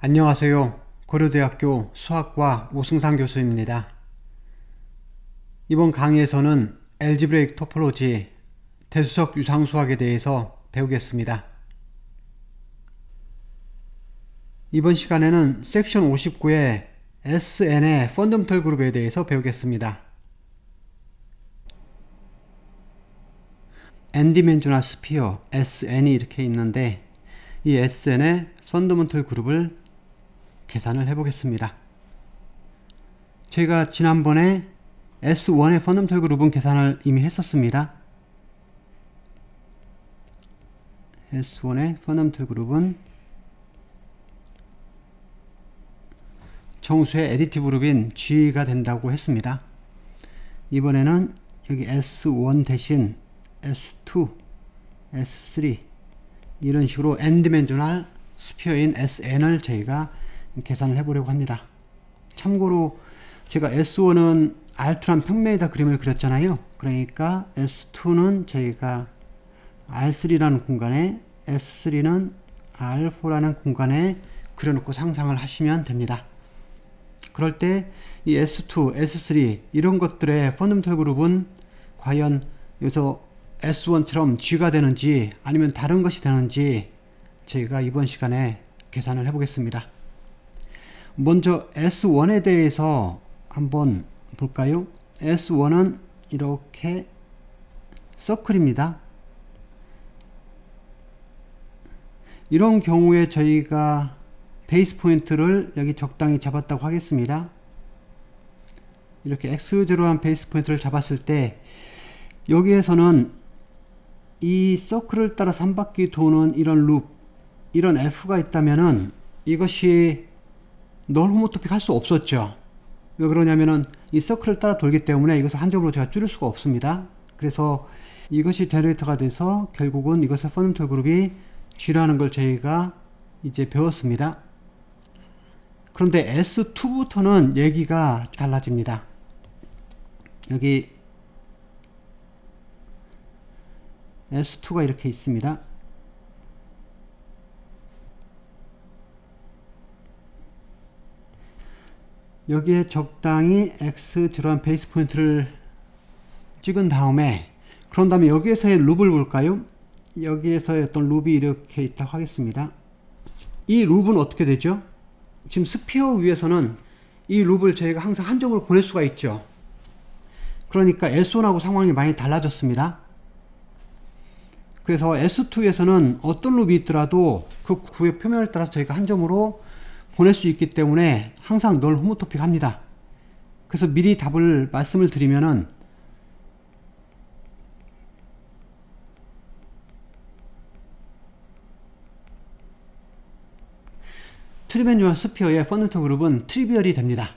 안녕하세요. 고려대학교 수학과 오승상 교수입니다. 이번 강의에서는 알지브레이크 토폴로지, 대수석 유상수학에 대해서 배우겠습니다. 이번 시간에는 섹션 59의 SN의 펀더멘털 그룹에 대해서 배우겠습니다. N디멘셔널 스피어, SN이 이렇게 있는데 이 SN의 펀더멘털 그룹을 계산을 해보겠습니다. 저희가 지난번에 S1의 펀더멘털 그룹은 계산을 이미 했었습니다. S1의 펀더멘털 그룹은 정수의 에디티브 그룹인 G가 된다고 했습니다. 이번에는 여기 S1 대신 S2, S3 이런 식으로 N디멘셔널 스피어인 SN을 저희가 계산을 해보려고 합니다. 참고로 제가 S1은 R2란 평면에다 그림을 그렸잖아요. 그러니까 S2는 저희가 R3라는 공간에, S3는 R4라는 공간에 그려놓고 상상을 하시면 됩니다. 그럴 때 이 S2, S3 이런 것들의 펀더멘털 그룹은 과연 여기서 S1처럼 G가 되는지 아니면 다른 것이 되는지 저희가 이번 시간에 계산을 해보겠습니다. 먼저 S1에 대해서 한번 볼까요? S1은 이렇게 서클입니다. 이런 경우에 저희가 베이스 포인트를 여기 적당히 잡았다고 하겠습니다. 이렇게 X0한 베이스 포인트를 잡았을 때 여기에서는 이 서클을 따라서 한 바퀴 도는 이런 룹, 이런 F가 있다면은 이것이 널 호모토픽 할 수 없었죠. 왜 그러냐면은 이 서클을 따라 돌기 때문에 이것을 한 점으로 제가 줄일 수가 없습니다. 그래서 이것이 제너레이터가 돼서 결국은 이것의 펀더멘털 그룹이 G라는 걸 저희가 이제 배웠습니다. 그런데 S2부터는 얘기가 달라집니다. 여기 S2가 이렇게 있습니다. 여기에 적당히 X0한 베이스 포인트를 찍은 다음에 그런 다음에 여기에서의 룹을 볼까요? 여기에서의 어떤 룹이 이렇게 있다고 하겠습니다. 이 룹은 어떻게 되죠? 지금 스피어 위에서는 이 룹을 저희가 항상 한 점으로 보낼 수가 있죠. 그러니까 S1하고 상황이 많이 달라졌습니다. 그래서 S2에서는 어떤 룹이 있더라도 그 구의 표면을 따라서 저희가 한 점으로 보낼 수 있기 때문에 항상 널 호모토픽 합니다. 그래서 미리 답을 말씀을 드리면은 트리디멘셔널 스피어의 펀더멘털 그룹은 트리비얼이 됩니다.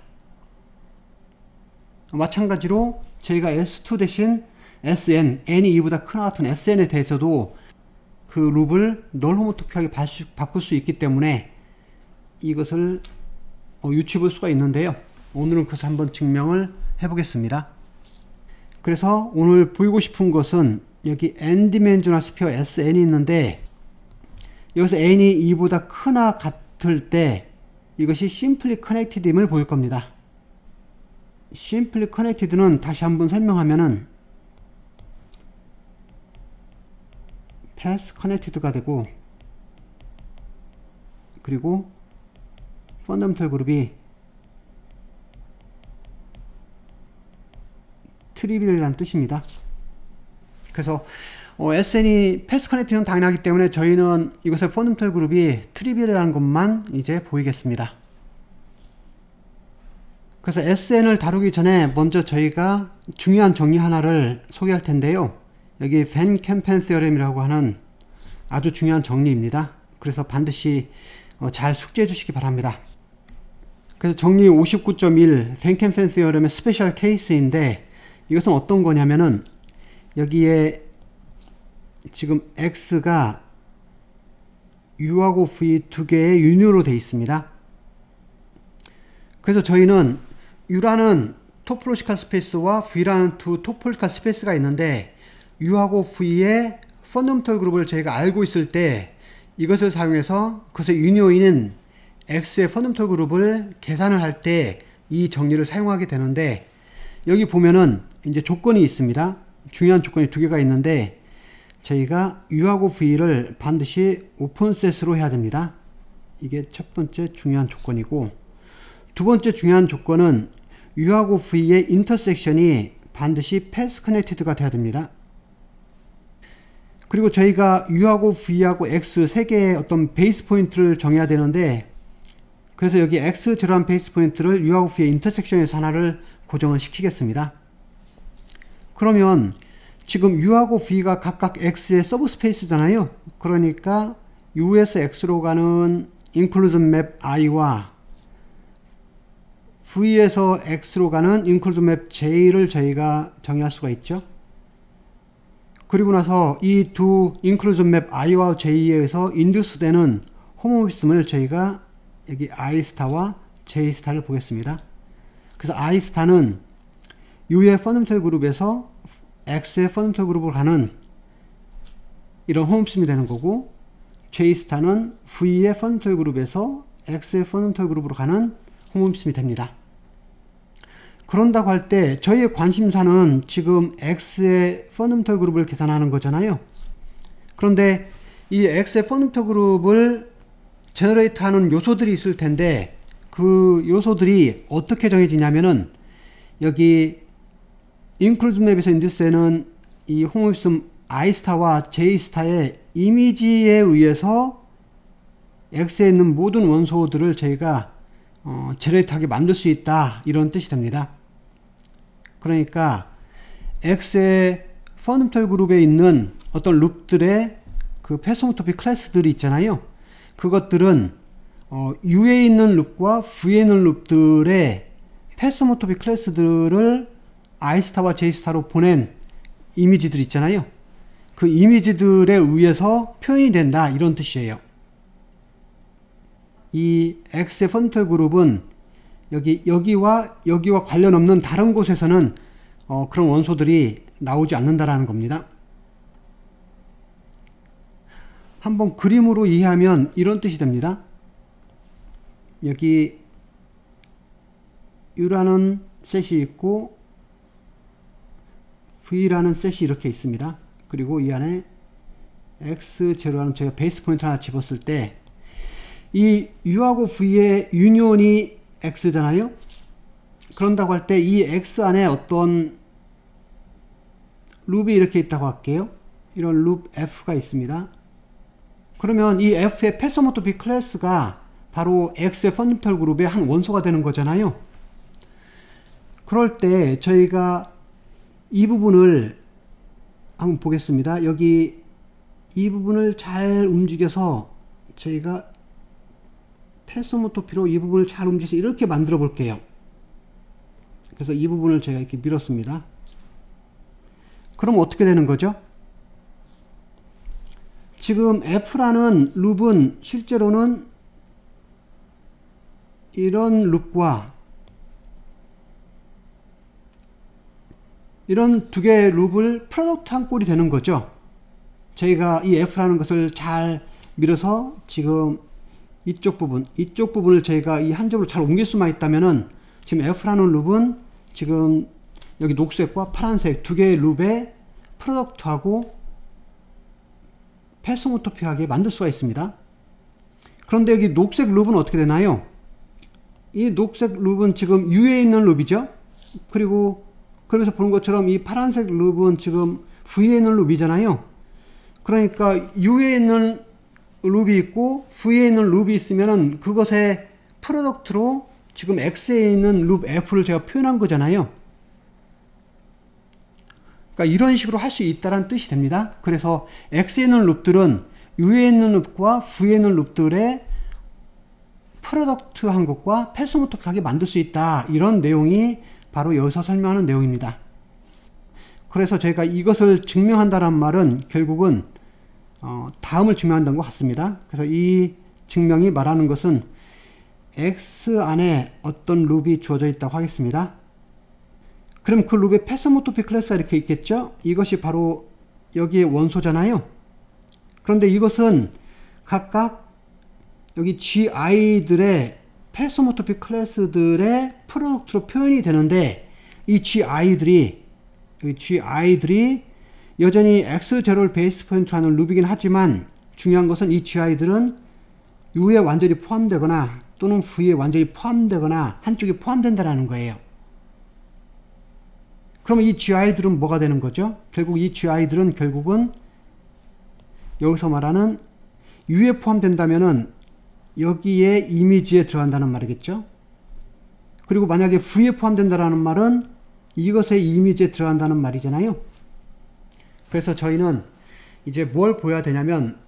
마찬가지로 저희가 S2 대신 SN, N이 2보다 크나 같은 SN에 대해서도 그 룹을 널 호모토픽하게 바꿀 수 있기 때문에 이것을 유추해 볼 수가 있는데요. 오늘은 그것을 한번 증명을 해 보겠습니다. 그래서 오늘 보이고 싶은 것은 여기 N디멘셔널 스피어 SN이 있는데 여기서 N이 2보다 크나 같을 때 이것이 심플리 커넥티드임을 보일 겁니다. 심플리 커넥티드는 다시 한번 설명하면은 패스 커넥티드가 되고 그리고 펀더멘털 그룹이 트리비얼이라는 뜻입니다. 그래서 SN이 패스 커넥티드는 당연하기 때문에 저희는 이것의 펀더멘털 그룹이 트리비얼이라는 것만 이제 보이겠습니다. 그래서 SN을 다루기 전에 먼저 저희가 중요한 정리 하나를 소개할 텐데요. 여기 벤 캠펜 세어렘이라고 하는 아주 중요한 정리입니다. 그래서 반드시 잘 숙지해 주시기 바랍니다. 그래서 정리 59.1 벤 캠펜 세어렘의 스페셜 케이스인데 이것은 어떤 거냐면은 여기에 지금 X가 U하고 V 두 개의 유니온으로 되어 있습니다. 그래서 저희는 U라는 토폴로지컬 스페이스와 V라는 두 토폴로지컬 스페이스가 있는데 U하고 V의 펀더멘털 그룹을 저희가 알고 있을 때 이것을 사용해서 그것의 유니온인 X의 펀더멘털 그룹을 계산을 할 때 이 정리를 사용하게 되는데, 여기 보면은 이제 조건이 있습니다. 중요한 조건이 두 개가 있는데, 저희가 U하고 V를 반드시 오픈셋으로 해야 됩니다. 이게 첫 번째 중요한 조건이고, 두 번째 중요한 조건은 U하고 V의 인터섹션이 반드시 패스 커넥티드가 돼야 됩니다. 그리고 저희가 U하고 V하고 X 세 개의 어떤 베이스 포인트를 정해야 되는데, 그래서 여기 X0한 베이스 포인트를 U하고 V의 인터섹션에서 하나를 고정을 시키겠습니다. 그러면 지금 U하고 V가 각각 X의 서브스페이스잖아요. 그러니까 U에서 X로 가는 inclusion map I와 V에서 X로 가는 inclusion map J를 저희가 정의할 수가 있죠. 그리고 나서 이 두 inclusion map I와 J에 의해서 인듀스 되는 홈모피즘을 저희가 여기 I 스타와 J 스타를 보겠습니다. 그래서 I 스타는 U의 펀더멘털 그룹에서 X의 펀더멘털 그룹으로 가는 이런 홈모피즘이 되는 거고, J 스타는 V의 펀더멘털 그룹에서 X의 펀더멘털 그룹으로 가는 홈모피즘이 됩니다. 그런다고 할 때 저희의 관심사는 지금 X의 펀더멘털 그룹을 계산하는 거잖아요. 그런데 이 X의 펀더멘털 그룹을 제너레이트 하는 요소들이 있을 텐데, 그 요소들이 어떻게 정해지냐면은 여기 인클루전 맵에서 인듀스되는 이 홈모피즘 I스타와 J스타의 이미지에 의해서 X에 있는 모든 원소들을 저희가 제너레이트하게 만들 수 있다, 이런 뜻이 됩니다. 그러니까 X의 펀더멘털 그룹에 있는 어떤 룹들의 그 패스홈토픽 클래스들이 있잖아요. 그것들은 U에 있는 룹과 V에 있는 룹들의 패스홈토픽 클래스들을 I스타와 J스타로 보낸 이미지들 있잖아요. 그 이미지들에 의해서 표현이 된다, 이런 뜻이에요. 이 X의 펀더멘털 그룹은 여기와 관련 없는 다른 곳에서는 그런 원소들이 나오지 않는다라는 겁니다. 한번 그림으로 이해하면 이런 뜻이 됩니다. 여기 U라는 셋이 있고 V라는 셋이 이렇게 있습니다. 그리고 이 안에 X0라는 제가 베이스 포인트 하나 집었을 때 이 U하고 V의 유니온이 X잖아요. 그런다고 할 때 이 X 안에 어떤 룹이 이렇게 있다고 할게요. 이런 룹 F가 있습니다. 그러면 이 F의 패스홈토픽 클래스가 바로 X의 펀더멘털 그룹의 한 원소가 되는 거잖아요. 그럴 때 저희가 이 부분을 한번 보겠습니다. 여기 이 부분을 잘 움직여서 저희가 패스홈토피로 이 부분을 잘 움직여서 이렇게 만들어 볼게요. 그래서 이 부분을 제가 이렇게 밀었습니다. 그럼 어떻게 되는 거죠? 지금 F라는 룹은 실제로는 이런 룹과 이런 두 개의 룹을 프로덕트한 꼴이 되는 거죠. 저희가 이 F라는 것을 잘 밀어서 지금 이쪽 부분을 저희가 이 한 점으로 잘 옮길 수만 있다면은 지금 F라는 룹은 지금 여기 녹색과 파란색 두 개의 룹의 프로덕트하고 패스홈토픽하게 만들 수가 있습니다. 그런데 여기 녹색 룹은 어떻게 되나요? 이 녹색 룹은 지금 U에 있는 룹이죠. 그리고 그래서 보는 것처럼 이 파란색 룹은 지금 V에 있는 룹이잖아요. 그러니까 U에 있는 룹이 있고 V에 있는 룹이 있으면은 그것의 프로덕트로 지금 X에 있는 룹 F를 제가 표현한 거잖아요. 그러니까 이런 식으로 할 수 있다는 뜻이 됩니다. 그래서 X에 있는 룹들은 U에 있는 룹과 V에 있는 룹들의 프로덕트한 것과 패스홈토픽하게 만들 수 있다, 이런 내용이 바로 여기서 설명하는 내용입니다. 그래서 저희가 이것을 증명한다는 말은 결국은 다음을 증명한다는 것 같습니다. 그래서 이 증명이 말하는 것은 X 안에 어떤 룹이 주어져 있다고 하겠습니다. 그럼 그 룹에 패스홈토픽 클래스가 이렇게 있겠죠? 이것이 바로 여기의 원소잖아요. 그런데 이것은 각각 여기 GI들의 패스모토픽 클래스들의 프로덕트로 표현이 되는데, 이 GI들이 여전히 X0를 베이스 포인트로 하는 룹이긴 하지만, 중요한 것은 이 GI들은 U에 완전히 포함되거나 또는 V에 완전히 포함되거나 한쪽이 포함된다라는 거예요. 그러면 이 GI들은 뭐가 되는 거죠? 결국 이 GI들은 결국은 여기서 말하는 U에 포함된다면은 여기에 이미지에 들어간다는 말이겠죠. 그리고 만약에 V에 포함된다라는 말은 이것의 이미지에 들어간다는 말이잖아요. 그래서 저희는 이제 뭘 보여야 되냐면,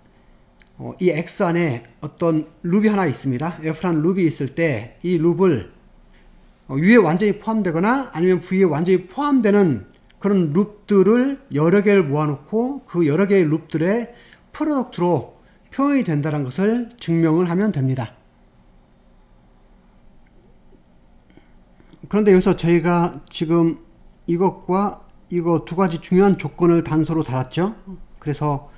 이 X 안에 어떤 룹이 하나 있습니다. F라는 룹이 있을 때 이 룹을 U에 완전히 포함되거나 아니면 V에 완전히 포함되는 그런 룹들을 여러 개를 모아놓고 그 여러 개의 룹들의 프로덕트로 표현이 된다는 것을 증명을 하면 됩니다. 그런데 여기서 저희가 지금 이것과 이거 두 가지 중요한 조건을 단서로 달았죠. 그래서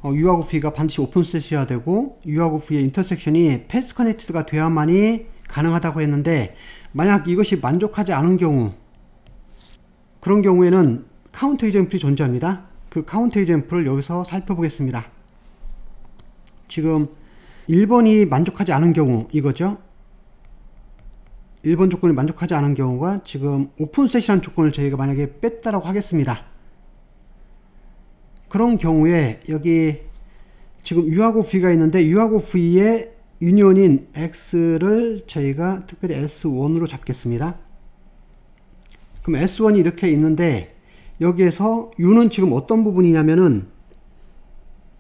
U하고 V가 반드시 오픈셋이어야 되고 U하고 V의 인터섹션이 패스 커넥티드가 돼야만이 가능하다고 했는데, 만약 이것이 만족하지 않은 경우, 그런 경우에는 카운터 이젠플이 존재합니다. 그 카운터 이젠플을 여기서 살펴보겠습니다. 지금 1번이 만족하지 않은 경우 이거죠. 1번 조건이 만족하지 않은 경우가 지금 오픈셋이라는 조건을 저희가 만약에 뺐다라고 하겠습니다. 그런 경우에 여기 지금 U하고 V가 있는데 U하고 V의 유니온인 X를 저희가 특별히 S1으로 잡겠습니다. 그럼 S1이 이렇게 있는데 여기에서 U는 지금 어떤 부분이냐면은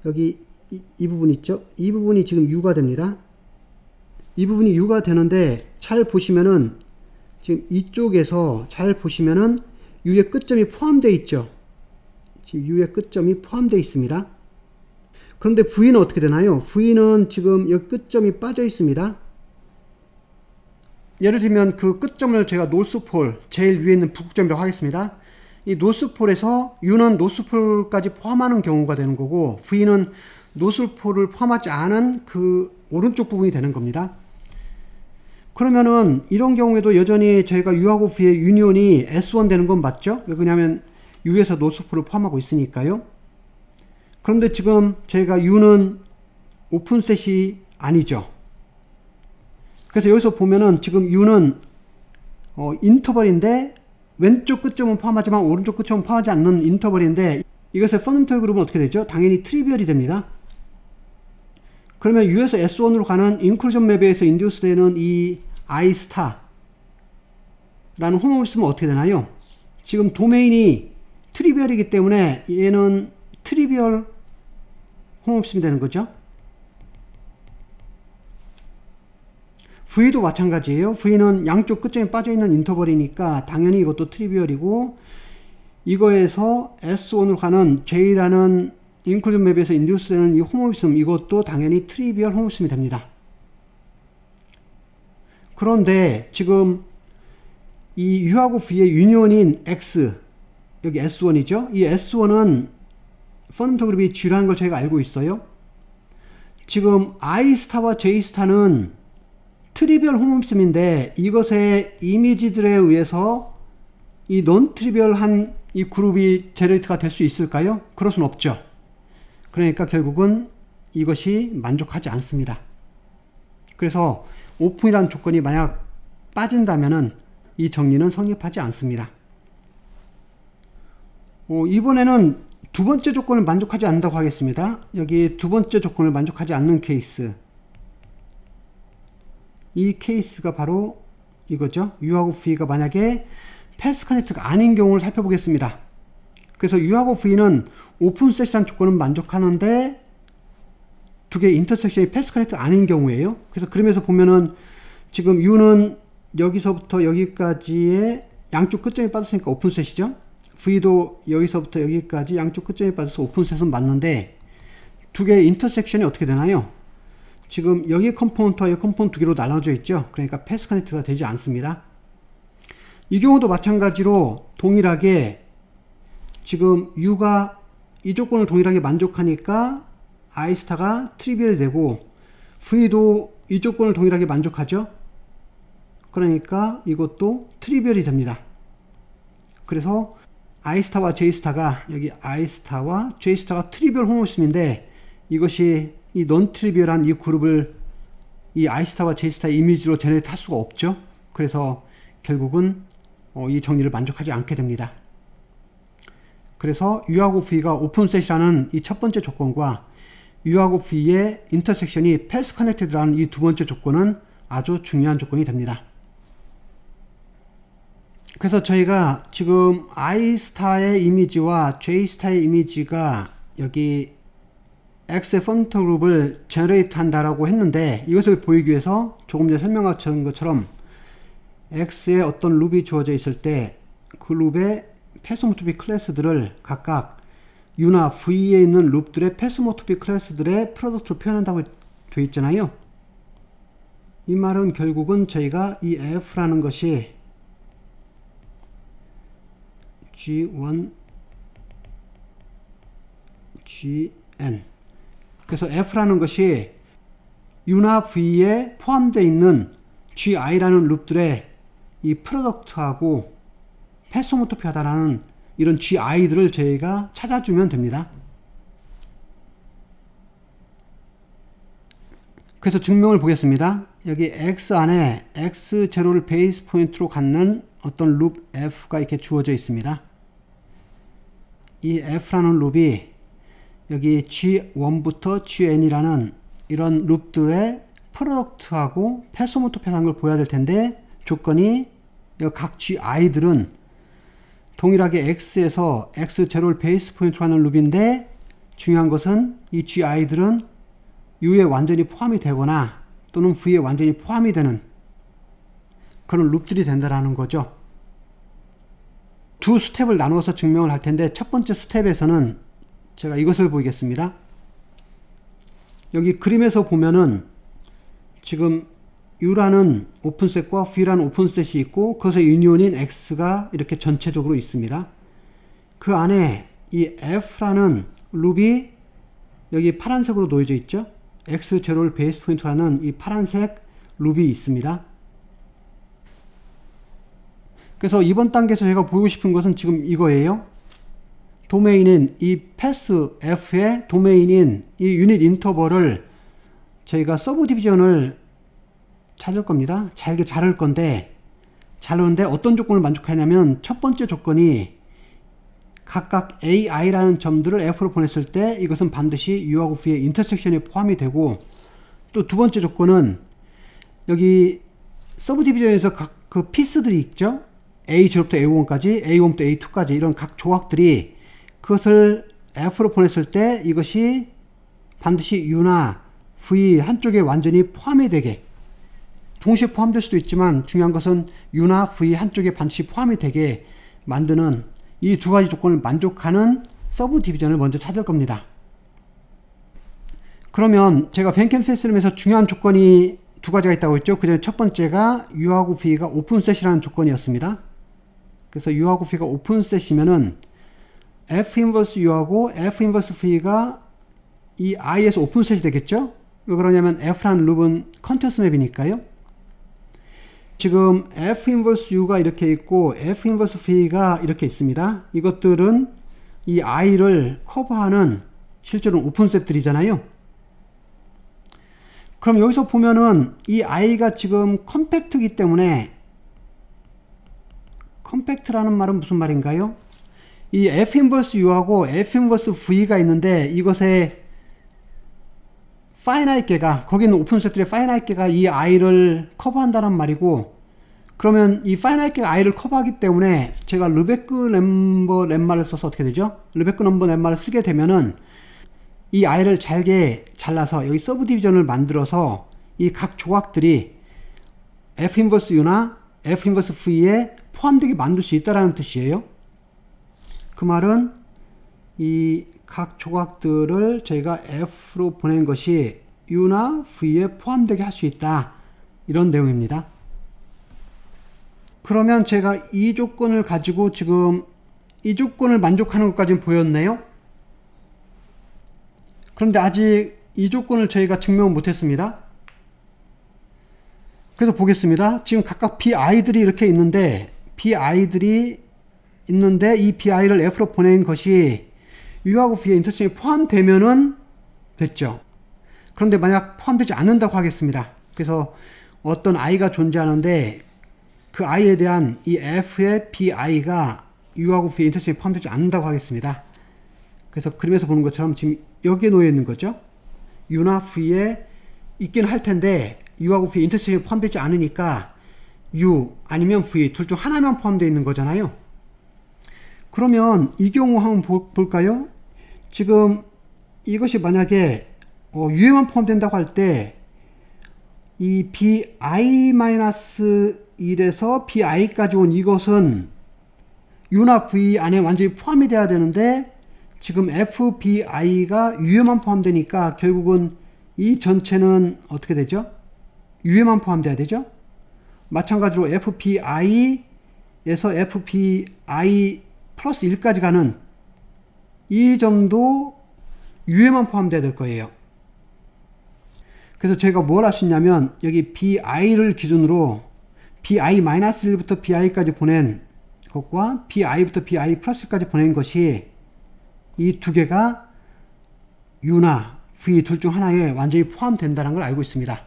여기 이 부분 있죠? 이 부분이 지금 U가 됩니다. 이 부분이 U가 되는데 잘 보시면은 지금 이쪽에서 잘 보시면은 U의 끝점이 포함되어 있죠? 지금 U의 끝점이 포함되어 있습니다. 그런데 V는 어떻게 되나요? V는 지금 여기 끝점이 빠져 있습니다. 예를 들면 그 끝점을 제가 노스폴, 제일 위에 있는 북극점이라고 하겠습니다. 이 노스폴에서 U는 노스폴까지 포함하는 경우가 되는 거고, V는 노스폴을 포함하지 않은 그 오른쪽 부분이 되는 겁니다. 그러면은 이런 경우에도 여전히 저희가 U하고 V의 유니온이 S1 되는 건 맞죠? 왜냐하면 U에서 노스폴을 포함하고 있으니까요. 그런데 지금 저희가 U는 오픈셋이 아니죠. 그래서 여기서 보면은 지금 U는 인터벌인데 왼쪽 끝점은 포함하지만 오른쪽 끝점은 포함하지 않는 인터벌인데, 이것의 펀더멘털 그룹은 어떻게 되죠? 당연히 트리비얼이 됩니다. 그러면 U에서 S1으로 가는 인클루전 맵에서 인듀스 되는 이 I 스타라는 홈오피스는 어떻게 되나요? 지금 도메인이 트리비얼이기 때문에 얘는 트리비얼 홈오피스이 되는 거죠. V도 마찬가지예요. V는 양쪽 끝점에 빠져있는 인터벌이니까 당연히 이것도 트리비얼이고, 이거에서 S1으로 가는 J라는 인클루전 맵에서 인듀스 되는 이 홈오피스, 이것도 당연히 트리비얼 홈오피스이 됩니다. 그런데 지금 이 U하고 V의 유니온인 X, 여기 S1이죠. 이 S1은 펀더멘털 그룹이 G라는 걸 저희가 알고 있어요. 지금 I스타와 J스타는 트리비얼 홈오피스인데 이것의 이미지들에 의해서 이 non 트리비얼한 이 그룹이 제너레이트가 될 수 있을까요? 그럴 수는 없죠. 그러니까 결국은 이것이 만족하지 않습니다. 그래서 오픈이라는 조건이 만약 빠진다면은 이 정리는 성립하지 않습니다. 이번에는 두 번째 조건을 만족하지 않는다고 하겠습니다. 여기 두 번째 조건을 만족하지 않는 케이스, 이 케이스가 바로 이거죠. U하고 V가 만약에 패스 커넥트가 아닌 경우를 살펴보겠습니다. 그래서 U하고 V는 오픈셋이라는 조건은 만족하는데 두 개의 인터섹션이 패스 커넥트가 아닌 경우예요. 그래서 그러면서 보면은 지금 U는 여기서부터 여기까지의 양쪽 끝점이 빠졌으니까 오픈셋이죠. V도 여기서부터 여기까지 양쪽 끝점이 빠져서 오픈셋은 맞는데 두 개의 인터섹션이 어떻게 되나요? 지금 여기 컴포넌트와 이 컴포넌트 두 개로 나눠져 있죠. 그러니까 패스 커넥트가 되지 않습니다. 이 경우도 마찬가지로 동일하게 지금 U가 이 조건을 동일하게 만족하니까 I스타가 트리비얼이 되고 V도 이 조건을 동일하게 만족하죠. 그러니까 이것도 트리비얼이 됩니다. 그래서 I스타와 J스타가 여기 I스타와 J스타가 트리비얼 호모심인데 이것이 이 non 트리비얼한 이 그룹을 이 I스타와 J스타의 이미지로 제네레이트 할 수가 없죠. 그래서 결국은 이 정리를 만족하지 않게 됩니다. 그래서 U하고 V가 오픈셋이라는 이 첫 번째 조건과 U하고 V의 인터섹션이 패스 커넥티드라는 이 두 번째 조건은 아주 중요한 조건이 됩니다. 그래서 저희가 지금 I스타의 이미지와 J스타의 이미지가 여기 X의 펀터 그룹을 제너레이트 한다라고 했는데 이것을 보이기 위해서 조금 전에 설명한 것처럼 X에 어떤 룹이 주어져 있을 때 그 룹의 패스모토픽 클래스들을 각각 U나 V에 있는 룹들의 패스모토픽 클래스들의 프로덕트로 표현한다고 되어 있잖아요. 이 말은 결국은 저희가 이 F라는 것이 G1, Gn 그래서 F라는 것이 U나 V에 포함되어 있는 Gi라는 룹들의 이 프로덕트하고 패스모토피하다라는 이런 Gi들을 저희가 찾아주면 됩니다. 그래서 증명을 보겠습니다. 여기 X 안에 X0를 베이스 포인트로 갖는 어떤 룹 F가 이렇게 주어져 있습니다. 이 F라는 룹이 여기 G1부터 Gn이라는 이런 룹들의 프로덕트하고 패스모토피하다는 걸 보여야 될 텐데 조건이 각 Gi들은 동일하게 X에서 X0를 베이스 포인트로 하는 룹인데 중요한 것은 이 Gi들은 U에 완전히 포함이 되거나 또는 V에 완전히 포함이 되는 그런 룹들이 된다라는 거죠. 두 스텝을 나누어서 증명을 할 텐데 첫 번째 스텝에서는 제가 이것을 보이겠습니다. 여기 그림에서 보면은 지금 U라는 오픈셋과 V라는 오픈셋이 있고 그것의 유니온인 X가 이렇게 전체적으로 있습니다. 그 안에 이 F라는 룹이 여기 파란색으로 놓여져 있죠. X0를 베이스 포인트로 하는 이 파란색 룹이 있습니다. 그래서 이번 단계에서 제가 보이고 싶은 것은 지금 이거예요. 도메인인 이 패스 F의 도메인인 이 유닛 인터벌을 저희가 서브 디비전을 찾을 겁니다. 잘게 자를 건데 자르는데 어떤 조건을 만족하냐면 첫 번째 조건이 각각 AI라는 점들을 F로 보냈을 때 이것은 반드시 U하고 V의 인터섹션에 포함이 되고 또 두 번째 조건은 여기 서브 디비전에서 각 그 피스들이 있죠. A0부터 A1까지 A1부터 A2까지 이런 각 조각들이 그것을 F로 보냈을 때 이것이 반드시 U나 V 한쪽에 완전히 포함이 되게 동시에 포함될 수도 있지만 중요한 것은 U나 V 한쪽에 반드시 포함이 되게 만드는 이 두 가지 조건을 만족하는 서브 디비전을 먼저 찾을 겁니다. 그러면 제가 벤켄페스름에서 중요한 조건이 두 가지가 있다고 했죠. 그 전에 첫 번째가 U하고 V가 오픈셋이라는 조건이었습니다. 그래서 U하고 V가 오픈셋이면은 F 인버스 U하고 F 인버스 V가 이 I에서 오픈셋이 되겠죠. 왜 그러냐면 F라는 룹은 컨티뉴어스 맵이니까요. 지금 F 인버스 U가 이렇게 있고 F 인버스 V가 이렇게 있습니다. 이것들은 이 I를 커버하는 실제로는 오픈셋들이잖아요. 그럼 여기서 보면은 이 I가 지금 컴팩트이기 때문에 컴팩트라는 말은 무슨 말인가요? 이 F 인버스 U하고 F 인버스 V가 있는데 이것의 파이나이트가 거기 있는 오픈셋들의 파이나이트가 이 I를 커버한다는 말이고 그러면 이 파이나이트가 I를 커버하기 때문에 제가 르베크 넘버 렛마를 써서 어떻게 되죠? 르베크 넘버 렛마를 쓰게 되면은 이 I를 잘게 잘라서 여기 서브 디비전을 만들어서 이 각 조각들이 F 인버스 U나 F 인버스 V에 포함되게 만들 수 있다는 뜻이에요. 그 말은 이 각 조각들을 저희가 F로 보낸 것이 U나 V에 포함되게 할 수 있다. 이런 내용입니다. 그러면 제가 이 조건을 가지고 지금 이 조건을 만족하는 것까지는 보였네요. 그런데 아직 이 조건을 저희가 증명 못했습니다. 그래서 보겠습니다. 지금 각각 bi들이 이렇게 있는데 이 bi를 f로 보낸 것이 u하고 v의 인터섹션이 포함되면은 됐죠. 그런데 만약 포함되지 않는다고 하겠습니다. 그래서 어떤 i가 존재하는데 그 i에 대한 이 f의 bi가 u하고 v의 인터섹션이 포함되지 않는다고 하겠습니다. 그래서 그림에서 보는 것처럼 지금 여기에 놓여 있는 거죠. u나 v에 있긴 할 텐데 u하고 v의 인터섹션이 포함되지 않으니까 u 아니면 v 둘 중 하나만 포함되어 있는 거잖아요. 그러면 이 경우 한번 볼까요? 지금 이것이 만약에 u에만 포함된다고 할 때 이 bi-1에서 bi까지 온 이것은 u나 v 안에 완전히 포함이 돼야 되는데 지금 fbi가 u에만 포함되니까 결국은 이 전체는 어떻게 되죠? u에만 포함돼야 되죠? 마찬가지로 fbi에서 fbi 플러스 1까지 가는 이 점도 u에만 포함돼야 될 거예요. 그래서 제가 뭘 할 수 있냐면 여기 bi를 기준으로 bi-1부터 bi까지 보낸 것과 bi부터 bi 플러스까지 보낸 것이 이 두 개가 u나 v 둘 중 하나에 완전히 포함된다는 걸 알고 있습니다.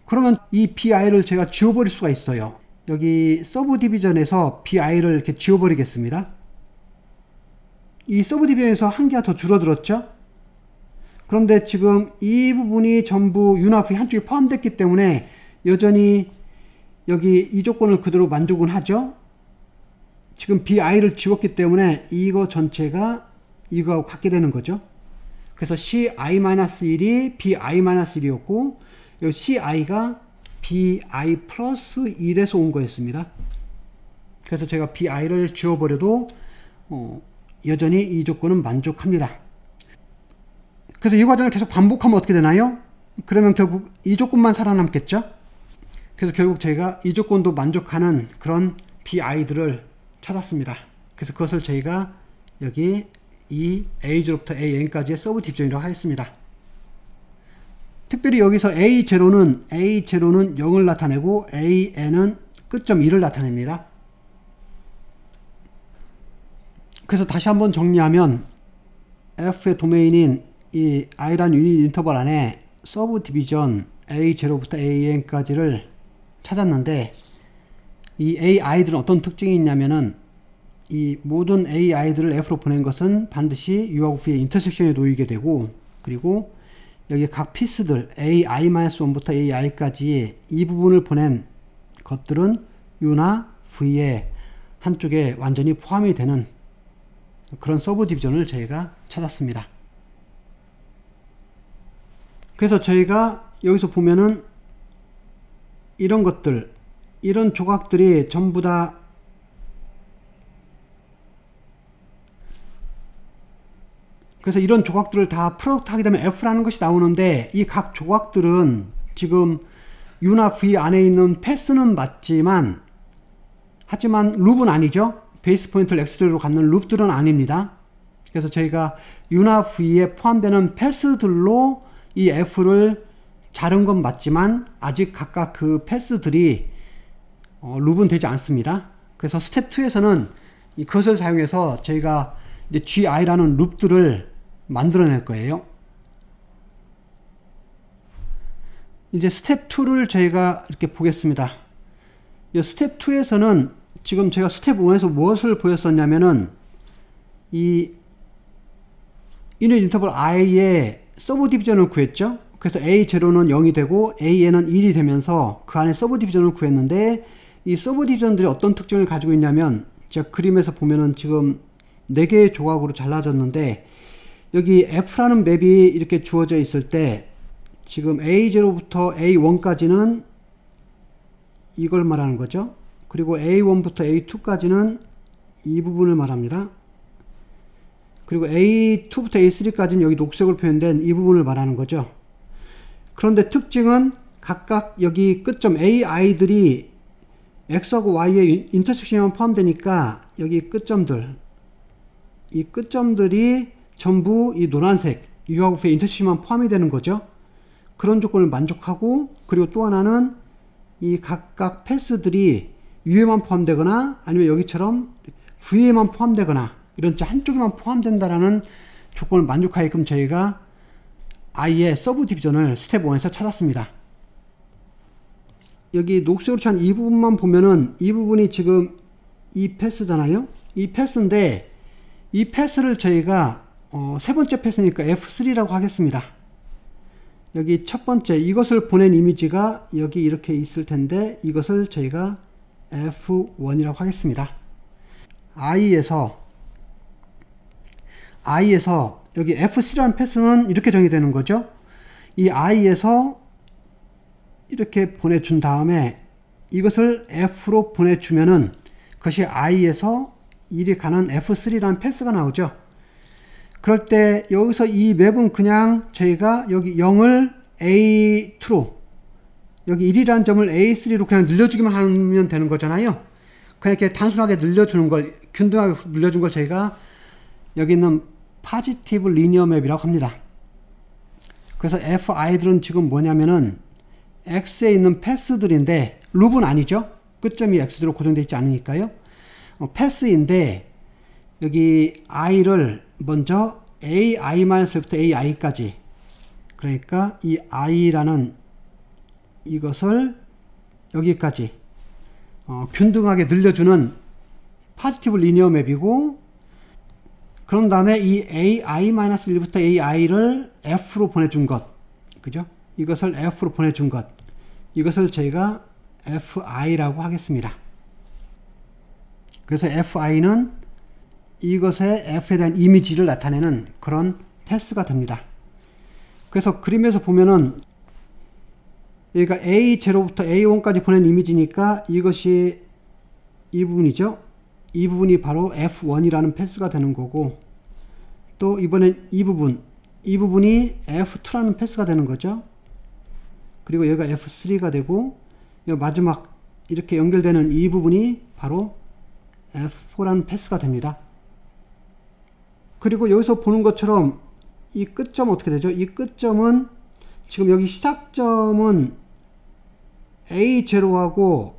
그러면 이 bi를 제가 지워버릴 수가 있어요. 여기 서브 디비전에서 bi를 이렇게 지워버리겠습니다. 이 서브 디비전에서 한 개가 더 줄어들었죠? 그런데 지금 이 부분이 전부 u나 v 한쪽에 포함됐기 때문에 여전히 여기 이 조건을 그대로 만족은 하죠? 지금 bi를 지웠기 때문에 이거 전체가 이거하고 같게 되는 거죠. 그래서 ci-1이 bi-1이었고 여기 ci가 bi 플러스 1에서 온 거였습니다. 그래서 제가 bi를 지워버려도 여전히 이 조건은 만족합니다. 그래서 이 과정을 계속 반복하면 어떻게 되나요? 그러면 결국 이 조건만 살아남겠죠? 그래서 결국 저희가 이 조건도 만족하는 그런 bi들을 찾았습니다. 그래서 그것을 저희가 여기 이 A0부터 AN까지의 서브 디비전이라고 하겠습니다. 특별히 여기서 A0는 0을 나타내고 AN은 끝점 1을 나타냅니다. 그래서 다시 한번 정리하면 F의 도메인인 이 I라는 유닛 인터벌 안에 서브 디비전 A0부터 AN까지를 찾았는데 이 AI들은 어떤 특징이 있냐면은 이 모든 AI들을 F로 보낸 것은 반드시 U하고 V의 인터섹션에 놓이게 되고 그리고 여기 각 피스들 AI-1부터 AI까지 이 부분을 보낸 것들은 U나 V의 한쪽에 완전히 포함이 되는 그런 서브 디비전을 저희가 찾았습니다. 그래서 저희가 여기서 보면은 이런 것들, 이런 조각들이 전부 다 그래서 이런 조각들을 다 프로덕트 하게 되면 F라는 것이 나오는데 이 각 조각들은 지금 U나 V 안에 있는 패스는 맞지만 하지만 룹은 아니죠. 베이스 포인트를 X대로 갖는 룹들은 아닙니다. 그래서 저희가 U나 V에 포함되는 패스들로 이 F를 자른 건 맞지만 아직 각각 그 패스들이 룹은 되지 않습니다. 그래서 스텝 2에서는 이것을 사용해서 저희가 이제 GI라는 룹들을 만들어낼 거예요. 이제 스텝 2를 저희가 이렇게 보겠습니다. 이 스텝 2에서는 지금 제가 스텝 1에서 무엇을 보였었냐면은 이 유닛 인터벌 i의 서브 디비전을 구했죠. 그래서 A0는 0이 되고 AN은 1이 되면서 그 안에 서브 디비전을 구했는데 이 서브 디비전들이 어떤 특징을 가지고 있냐면 제가 그림에서 보면은 지금 4개의 조각으로 잘라졌는데 여기 F라는 맵이 이렇게 주어져 있을 때 지금 A0부터 A1까지는 이걸 말하는 거죠. 그리고 A1부터 A2까지는 이 부분을 말합니다. 그리고 A2부터 A3까지는 여기 녹색으로 표현된 이 부분을 말하는 거죠. 그런데 특징은 각각 여기 끝점 AI들이 X하고 Y의 인터섹션에만 포함되니까 여기 끝점들, 이 끝점들이 전부 이 노란색 U하고 V의 인터섹션만 포함이 되는 거죠. 그런 조건을 만족하고 그리고 또 하나는 이 각각 패스들이 U에만 포함되거나 아니면 여기처럼 V에만 포함되거나 이런 한쪽에만 포함된다라는 조건을 만족하게끔 저희가 I의 서브 디비전을 스텝 1에서 찾았습니다. 여기 녹색으로 찬 이 부분만 보면은 이 부분이 지금 이 패스잖아요. 이 패스인데 이 패스를 저희가 세 번째 패스니까 F3라고 하겠습니다. 여기 첫 번째 이것을 보낸 이미지가 여기 이렇게 있을 텐데 이것을 저희가 F1이라고 하겠습니다. I에서 여기 F3라는 패스는 이렇게 정의되는 거죠. 이 I에서 이렇게 보내준 다음에 이것을 F로 보내주면은 그것이 I에서 이리 가는 F3라는 패스가 나오죠. 그럴 때 여기서 이 맵은 그냥 저희가 여기 0을 A2로 여기 1이라는 점을 A3로 그냥 늘려주기만 하면 되는 거잖아요. 그냥 이렇게 단순하게 늘려주는 걸, 균등하게 늘려준 걸 저희가 여기 있는 포지티브 리니어 맵이라고 합니다. 그래서 FI들은 지금 뭐냐면은 X에 있는 패스들인데 룹은 아니죠. 끝점이 X대로 고정되어 있지 않으니까요. 패스인데 여기 I를 먼저 AI-1부터 AI까지 그러니까 이 I라는 이것을 여기까지 균등하게 늘려주는 포지티브 리니어 맵이고 그런 다음에 이 AI-1부터 AI를 F로 보내준 것 그죠? 이것을 F로 보내준 것 이것을 저희가 FI라고 하겠습니다. 그래서 FI는 이것의 F에 대한 이미지를 나타내는 그런 패스가 됩니다. 그래서 그림에서 보면은 여기가 A0부터 A1까지 보낸 이미지니까 이것이 이 부분이죠. 이 부분이 바로 F1이라는 패스가 되는 거고 또 이번엔 이 부분이 F2라는 패스가 되는 거죠. 그리고 여기가 F3가 되고 마지막 이렇게 연결되는 이 부분이 바로 F4라는 패스가 됩니다. 그리고 여기서 보는 것처럼 이 끝점은 어떻게 되죠? 이 끝점은 지금 여기 시작점은 A0하고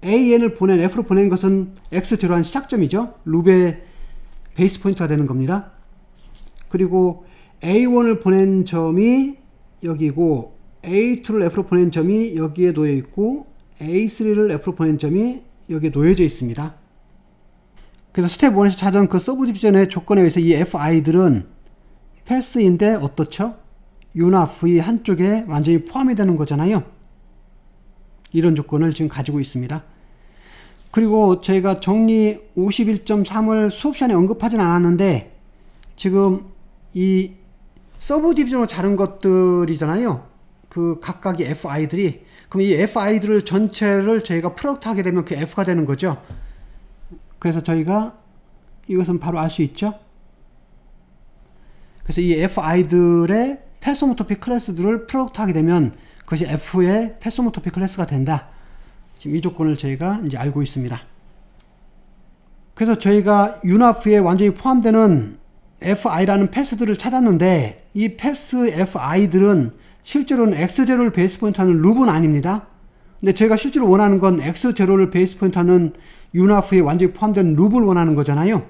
AN을 F로 보낸 것은 X0한 시작점이죠. 룹의 베이스 포인트가 되는 겁니다. 그리고 A1을 보낸 점이 여기고 A2를 F로 보낸 점이 여기에 놓여 있고 A3를 F로 보낸 점이 여기에 놓여져 있습니다. 그래서 스텝 1에서 찾은 그 서브 디비전의 조건에 의해서 이 FI들은 패스인데 어떻죠? U나 V 한쪽에 완전히 포함이 되는 거잖아요. 이런 조건을 지금 가지고 있습니다. 그리고 저희가 정리 51.3을 수업 시간에 언급하진 않았는데 지금 이 서브 디비전으로 자른 것들이잖아요. 그 각각의 FI들이 그럼 이 FI들을 전체를 저희가 프로덕트 하게 되면 그 F가 되는 거죠. 그래서 저희가 이것은 바로 알 수 있죠. 그래서 이 FI들의 패소모토픽 클래스들을 프로덕트 하게 되면 그것이 F의 패소모토픽 클래스가 된다. 지금 이 조건을 저희가 이제 알고 있습니다. 그래서 저희가 U나 V에 완전히 포함되는 FI라는 패스들을 찾았는데 이 패스 FI들은 실제로는 X0를 베이스 포인트하는 룹은 아닙니다. 근데 저희가 실제로 원하는 건 X0를 베이스 포인트하는 U나 V에 완전히 포함된 룹을 원하는 거잖아요.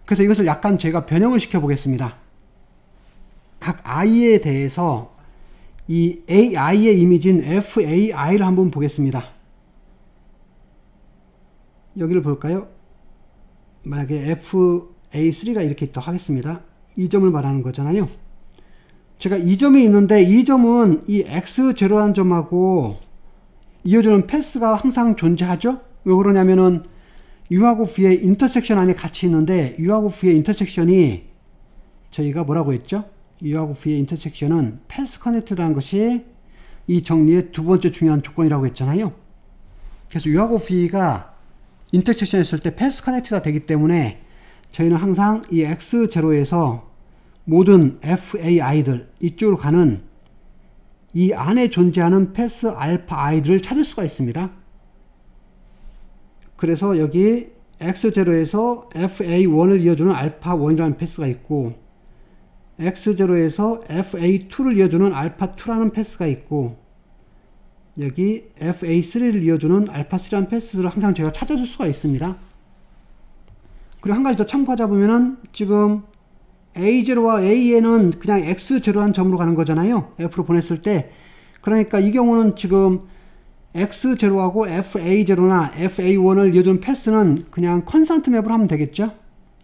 그래서 이것을 약간 저희가 변형을 시켜 보겠습니다. 각 I에 대해서 이 AI의 이미지인 FAI를 한번 보겠습니다. 여기를 볼까요? 만약에 FA3가 이렇게 있다고 하겠습니다. 이 점을 말하는 거잖아요. 제가 이 점이 있는데 이 점은 이 X0라는 점하고 이어주는 패스가 항상 존재하죠? 왜 그러냐면은 U하고 V의 인터섹션 안에 같이 있는데 U하고 V의 인터섹션이 저희가 뭐라고 했죠? U하고 V의 인터섹션은 패스 커넥트라는 것이 이 정리의 두 번째 중요한 조건이라고 했잖아요. 그래서 U하고 V가 인터섹션 했을 때 패스 커넥트가 되기 때문에 저희는 항상 이 X0에서 모든 FAI들 이쪽으로 가는 이 안에 존재하는 패스 알파 I들을 찾을 수가 있습니다. 그래서 여기 X0에서 FA1을 이어주는 알파 1이라는 패스가 있고 X0에서 FA2를 이어주는 알파 2라는 패스가 있고 여기 FA3를 이어주는 알파3라는 패스를 항상 제가 찾아줄 수가 있습니다. 그리고 한 가지 더 참고하자 보면은 지금 A0와 AN은 그냥 X0한 점으로 가는 거잖아요. F로 보냈을 때. 그러니까 이 경우는 지금 X0하고 FA0나 FA1을 이어주는 패스는 그냥 컨스턴트 맵으로 하면 되겠죠.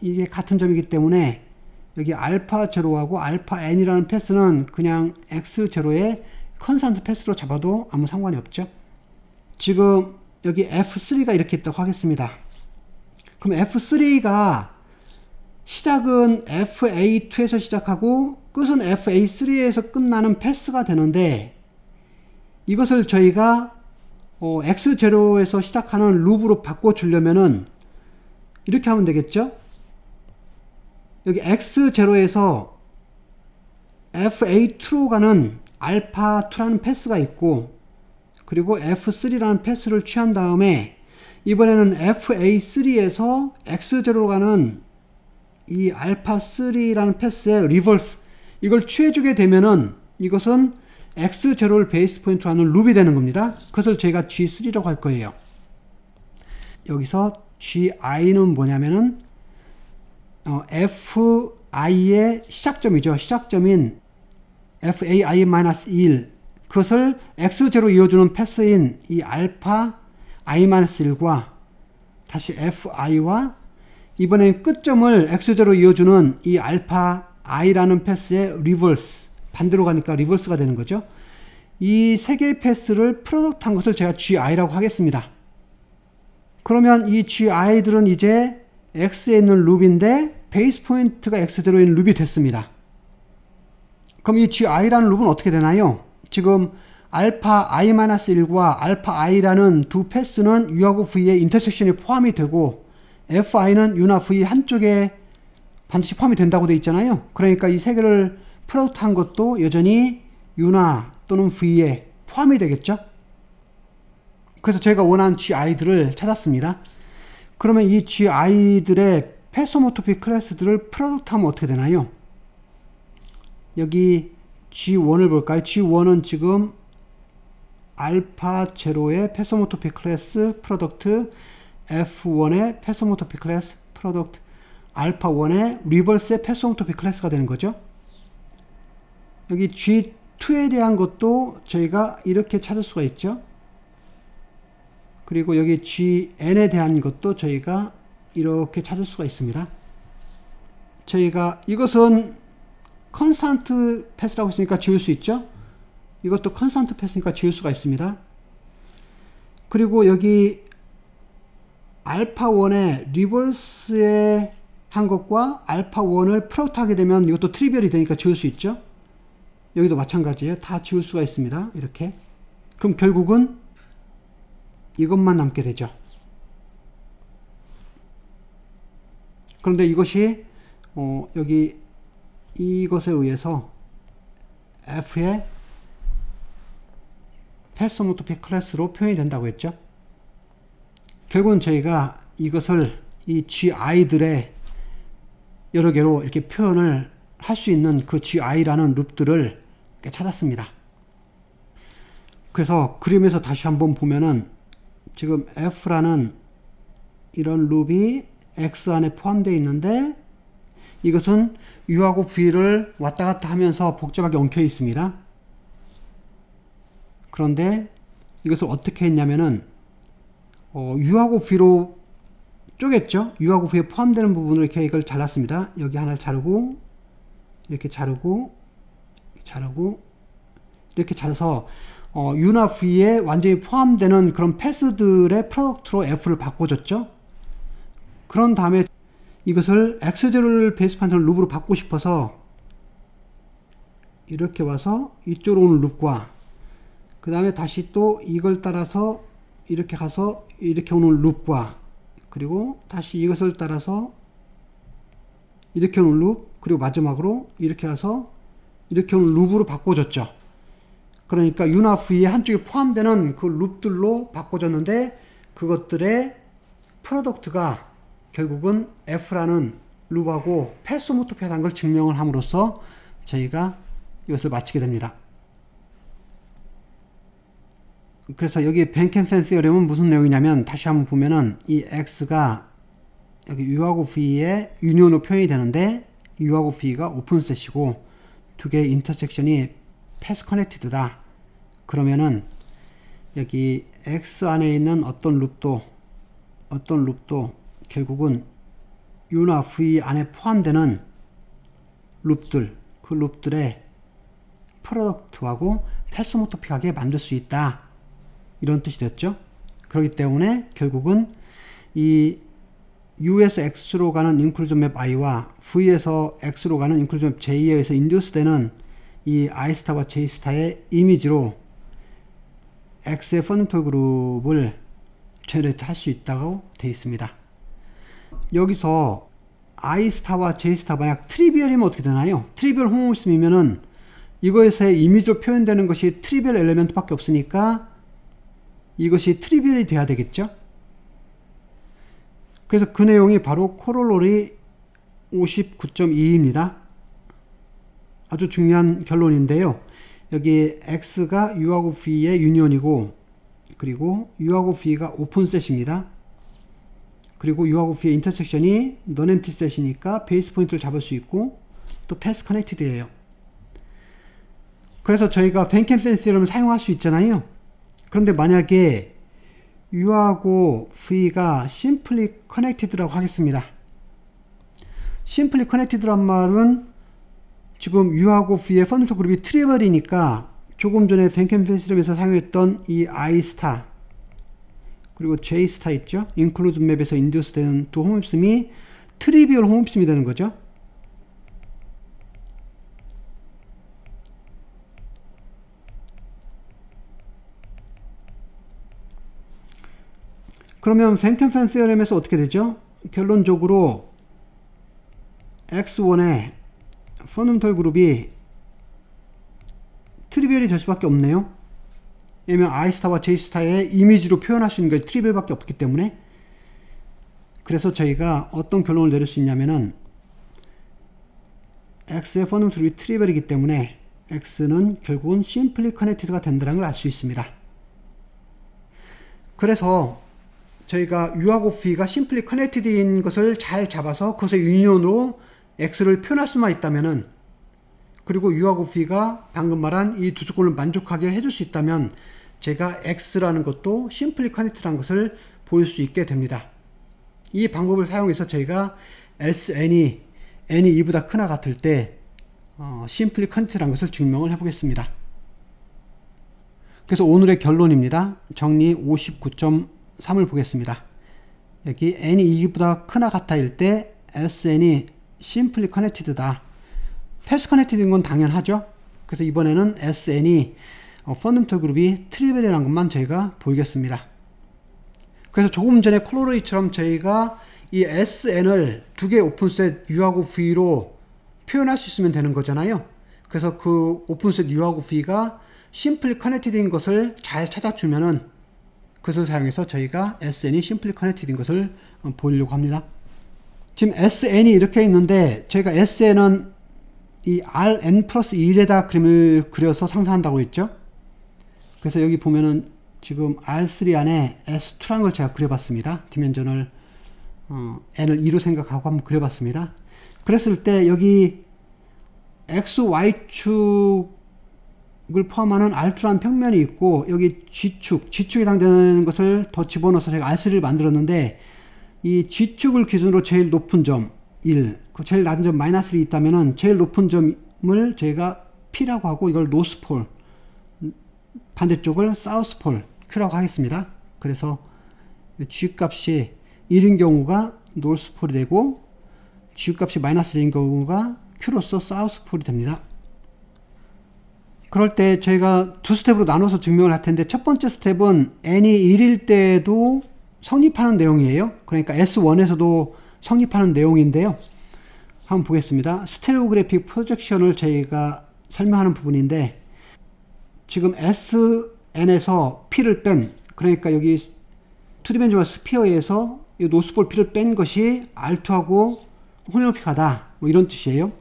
이게 같은 점이기 때문에 여기 알파0하고 알파-n이라는 패스는 그냥 X0의 컨스턴트 패스로 잡아도 아무 상관이 없죠. 지금 여기 F3가 이렇게 있다고 하겠습니다. 그럼 F3가 시작은 FA2에서 시작하고 끝은 FA3에서 끝나는 패스가 되는데, 이것을 저희가 X0에서 시작하는 룹으로 바꿔주려면은 이렇게 하면 되겠죠. 여기 X0에서 FA2로 가는 알파2라는 패스가 있고, 그리고 F3라는 패스를 취한 다음에 이번에는 FA3에서 X0로 가는 이 알파3라는 패스의 리버스, 이걸 취해주게 되면은 이것은 X0를 베이스 포인트로 하는 룹이 되는 겁니다. 그것을 저희가 G3라고 할 거예요. 여기서 GI는 뭐냐면은 FI의 시작점이죠. 시작점인 FAI-1 그것을 X0로 이어주는 패스인 이 알파 I-1과 다시 FI와 이번엔 끝점을 X0로 이어주는 이 알파 I라는 패스의 리버스, 반대로 가니까 리버스가 되는 거죠. 이 세 개의 패스를 프로덕트 한 것을 제가 GI라고 하겠습니다. 그러면 이 GI들은 이제 X에 있는 룹인데 베이스 포인트가 X0인 룹이 됐습니다. 그럼 이 GI라는 룹은 어떻게 되나요? 지금 알파 I-1과 알파 I라는 두 패스는 U하고 V의 인터섹션이 포함이 되고 FI는 U나 V 한쪽에 반드시 포함이 된다고 되어 있잖아요. 그러니까 이 세 개를 프로덕트 한 것도 여전히 U나 또는 V에 포함이 되겠죠. 그래서 저희가 원하는 GI들을 찾았습니다. 그러면 이 GI들의 패스 호모토픽 클래스들을 프로덕트 하면 어떻게 되나요? 여기 G1을 볼까요? G1은 지금 알파 제로의 패스 호모토픽 클래스 프로덕트, F1의 패스 호모토픽 클래스 프로덕트, 알파 1의 리버스의 패스 호모토픽 클래스가 되는 거죠. 여기 G2에 대한 것도 저희가 이렇게 찾을 수가 있죠. 그리고 여기 GN에 대한 것도 저희가 이렇게 찾을 수가 있습니다. 저희가 이것은 컨스턴트 패스라고 했으니까 지울 수 있죠. 이것도 컨스턴트 패스니까 지울 수가 있습니다. 그리고 여기 알파 1의 리버스에 한 것과 알파 1을 프로덕트 하게 되면 이것도 트리비얼이 되니까 지울 수 있죠. 여기도 마찬가지예요. 다 지울 수가 있습니다. 이렇게. 그럼 결국은 이것만 남게 되죠. 그런데 이것이 여기 이것에 의해서 F의 패스 호모토픽 클래스로 표현이 된다고 했죠. 결국은 저희가 이것을 이 GI들의 여러 개로 이렇게 표현을 할 수 있는 그 GI라는 룹들을 찾았습니다. 그래서 그림에서 다시 한번 보면은 지금 F라는 이런 룹이 X 안에 포함되어 있는데 이것은 U하고 V를 왔다 갔다 하면서 복잡하게 엉켜 있습니다. 그런데 이것을 어떻게 했냐면은 U하고 V로 쪼갰죠. U하고 V에 포함되는 부분을 이렇게 이걸 잘랐습니다. 여기 하나를 자르고 이렇게 자르고 이렇게 잘라서 U나 V에 완전히 포함되는 그런 패스들의 프로덕트로 F를 바꿔줬죠. 그런 다음에 이것을 X0를 베이스 포인트 룹으로 바꾸고 싶어서 이렇게 와서 이쪽으로 오는 룹과 그 다음에 다시 또 이걸 따라서 이렇게 가서 이렇게 오는 룹과 그리고 다시 이것을 따라서 이렇게 오는 룹, 그리고 마지막으로 이렇게 가서 이렇게 오는 룹으로 바꿔줬죠. 그러니까 U나 V의 한쪽에 포함되는 그 룹들로 바꿔줬는데 그것들의 프로덕트가 결국은 F라는 룹하고 패스 호모토픽한 걸 증명을 함으로써 저희가 이것을 마치게 됩니다. 그래서 여기 벤켄센 시어렘은 무슨 내용이냐면 다시 한번 보면은 이 x가 여기 u하고 v의 유니온으로 표현이 되는데 u하고 v가 오픈셋이고 두 개의 인터섹션이 패스 커넥티드다. 그러면은 여기 x 안에 있는 어떤 룹도 결국은 u나 v 안에 포함되는 룹들, 그 룹들의 프로덕트하고 패스모토픽하게 만들 수 있다. 이런 뜻이 됐죠. 그렇기 때문에 결국은 이 u에서 x로 가는 인클루전 맵 i와 v에서 x로 가는 인클루전 맵 j에 의해서 인듀스 되는 이 i스타와 j스타의 이미지로 x의 펀더멘털 그룹을 제너레이트 할 수 있다고 되어 있습니다. 여기서 i스타와 j스타 만약 트리비얼이면 어떻게 되나요? 트리비얼 호모모스미면은 이거에서의 이미지로 표현되는 것이 트리비얼 엘리멘트 밖에 없으니까 이것이 트리비얼이 돼야 되겠죠? 그래서 그 내용이 바로 코롤로리 59.2입니다. 아주 중요한 결론인데요. 여기 x가 u하고 v의 유니온이고 그리고 u하고 v가 오픈셋입니다. 그리고 u하고 v의 인터섹션이 non-empty 셋이니까 베이스 포인트를 잡을 수 있고 또 패스 커넥티드예요. 그래서 저희가 벤켄센 시어럼을 사용할 수 있잖아요. 그런데 만약에 u하고 v가 simply connected라고 하겠습니다. simply connected란 말은 지금 u하고 v의 펀더멘털 그룹이 트리비얼이니까 조금 전에 벤켄센 시어럼에서 사용했던 이 i스타 그리고 j스타 있죠? 인클루드 맵에서 인듀스 되는 두 호모집이 트리비얼 호모집이 되는 거죠. 그러면 벤켄센 시어럼에서 어떻게 되죠? 결론적으로 x1의 펀더멘털 그룹이 트리비얼이 될 수밖에 없네요. 왜냐면 i스타와 j스타의 이미지로 표현할 수 있는 게 트리비얼밖에 없기 때문에. 그래서 저희가 어떤 결론을 내릴 수 있냐면은 x의 펀더멘털 그룹이 트리비얼이기 때문에 x는 결국은 simply connected가 된다는 걸 알 수 있습니다. 그래서 저희가 u하고 v가 simply connected인 것을 잘 잡아서 그것의 유니온으로 x를 표현할 수만 있다면은, 그리고 u하고 v가 방금 말한 이 두 조건을 만족하게 해줄 수 있다면 제가 x라는 것도 simply connected라는 것을 보일 수 있게 됩니다. 이 방법을 사용해서 저희가 SN이 n이 2보다 크나 같을 때 simply connected라는 것을 증명을 해 보겠습니다. 그래서 오늘의 결론입니다. 정리 59.3을 보겠습니다. 여기 n이 2보다 크나 같아일 때 SN이 simply connected다. 패스 커넥티드인 건 당연하죠. 그래서 이번에는 SN이 펀더멘털 그룹이 트리비얼이라는 것만 저희가 보이겠습니다. 그래서 조금 전에 콜로로이처럼 저희가 이 SN을 두 개의 오픈셋 U하고 V로 표현할 수 있으면 되는 거잖아요. 그래서 그 오픈셋 U하고 V가 심플리 커넥티드인 것을 잘 찾아주면은 그것을 사용해서 저희가 SN이 심플리 커넥티드인 것을 보이려고 합니다. 지금 SN이 이렇게 있는데 저희가 SN은 이 Rn 플러스 1에다 그림을 그려서 상상한다고 했죠. 그래서 여기 보면은 지금 R3 안에 S2라는 걸 제가 그려봤습니다. 디멘전을 n을 2로 생각하고 한번 그려봤습니다. 그랬을 때 여기 X, Y축을 포함하는 R2라는 평면이 있고 여기 G축에 해당되는 것을 더 집어넣어서 제가 R3를 만들었는데 이 G축을 기준으로 제일 높은 점 1, 그 제일 낮은 점 마이너스 1이 있다면은 제일 높은 점을 저희가 P라고 하고 이걸 노스폴, 반대쪽을 사우스폴 Q라고 하겠습니다. 그래서 G값이 1인 경우가 노스폴이 되고 G값이 마이너스 1인 경우가 Q로서 사우스폴이 됩니다. 그럴 때 저희가 두 스텝으로 나눠서 증명을 할 텐데 첫 번째 스텝은 n이 1일 때도 성립하는 내용이에요. 그러니까 S1에서도 성립하는 내용인데요. 한번 보겠습니다. 스테레오그래픽 프로젝션을 저희가 설명하는 부분인데 지금 SN에서 P를 뺀, 그러니까 여기 2디멘저널 스피어에서 이 노스폴 P를 뺀 것이 R2하고 호메오픽하다, 뭐 이런 뜻이에요.